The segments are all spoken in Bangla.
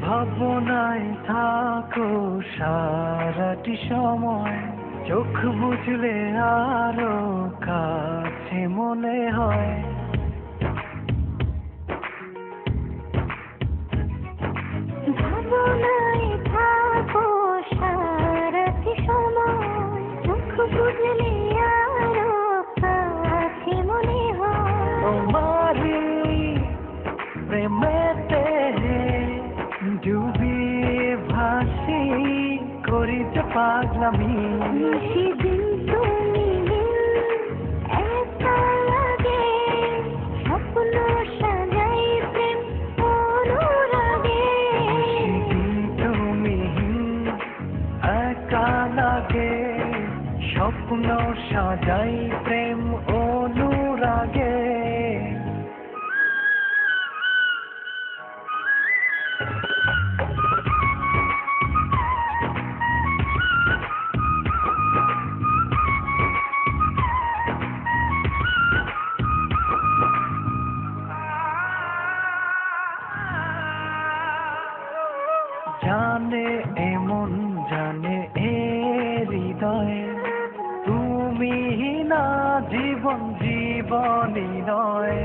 ভাবনায় থাকো সারাটি সময়, চোখ বুঝলে আরো কাছে মনে হয়। ভাবনায় থাকো সারাটি সময়, চোখ বুঝলে আরো কাছে মনে হয়। তোমারি প্রেমেতে ডুবিয়ে ভাসি, করিতে পাগলামি। সেদিন তুমি একা লাগে, স্বপ্ন সাজাই প্রেম অনুরাগে। সেদিন তুমি একা লাগে, স্বপ্ন সাজাই প্রেম অনুরাগে। জানে এমন জানে এ হৃদয়, তুমি না জীবন জীবনই নয়।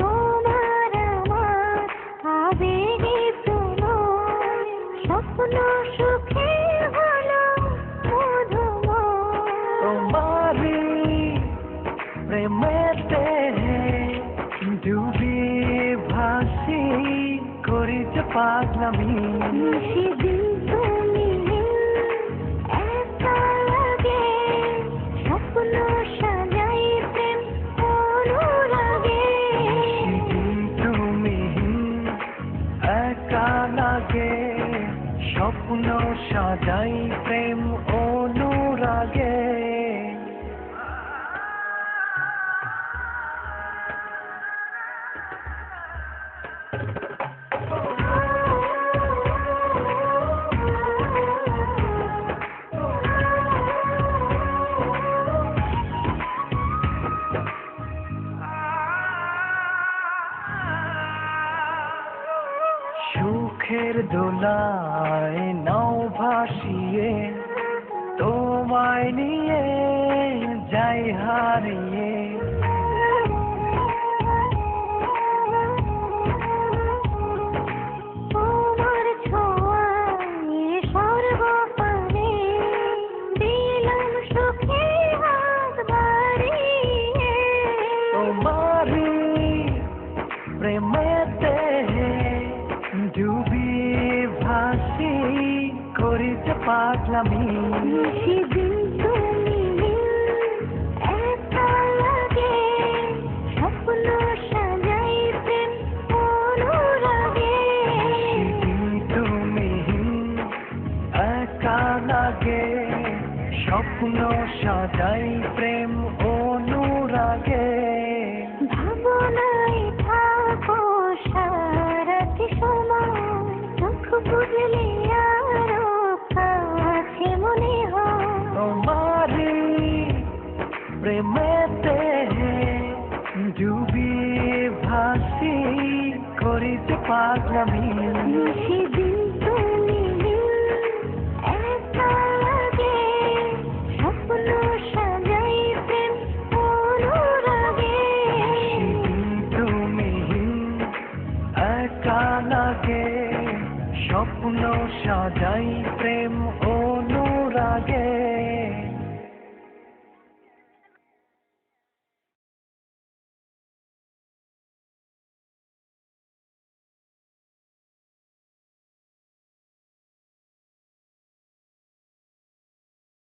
তোমার আমার আবেগে প্রণয়, স্বপ্ন সুখে হলো মধুময়। তোমারি প্রেমেতে ডুবিয়ে ভাসি, করিতে পাগলামি। সেদিন তুমি একা লাগে, স্বপ্ন সাজাই প্রেম অনুরাগে। সেদিন তুমি একা লাগে, স্বপ্ন সাজাই প্রেম অনুরাগে। সুখের দোলায় নাও ভাসিয়ে, তোমায় নিয়ে যাই হারিয়ে। তোমার ছোঁয়ায় সর্বপানে দিলাম সুখে হাত বাড়িয়ে। তোমারি প্রেমেতে ডুবিয়ে ভাসি, করিতে পাগলামি। সেদিন তুমি একা লাগে, স্বপ্ন সাজাই প্রেম অনুরাগে। সেদিন তুমি একা লাগে, স্বপ্ন সাজাই প্রেম অনুরাগে। ভাবনায় থাকো সারাটি সময়, চোখ বুঝলে আরো কাছে মনে হয়। তোমারি প্রেমেতে ডুবিয়ে ভাসি, করিতে পাগলামি। সেদিন তুমি একা লাগে, স্বপ্ন সাজাই প্রেম অনুরাগে। সেদিন তুমি একা লাগে, স্বপ্ন সাজাই প্রেম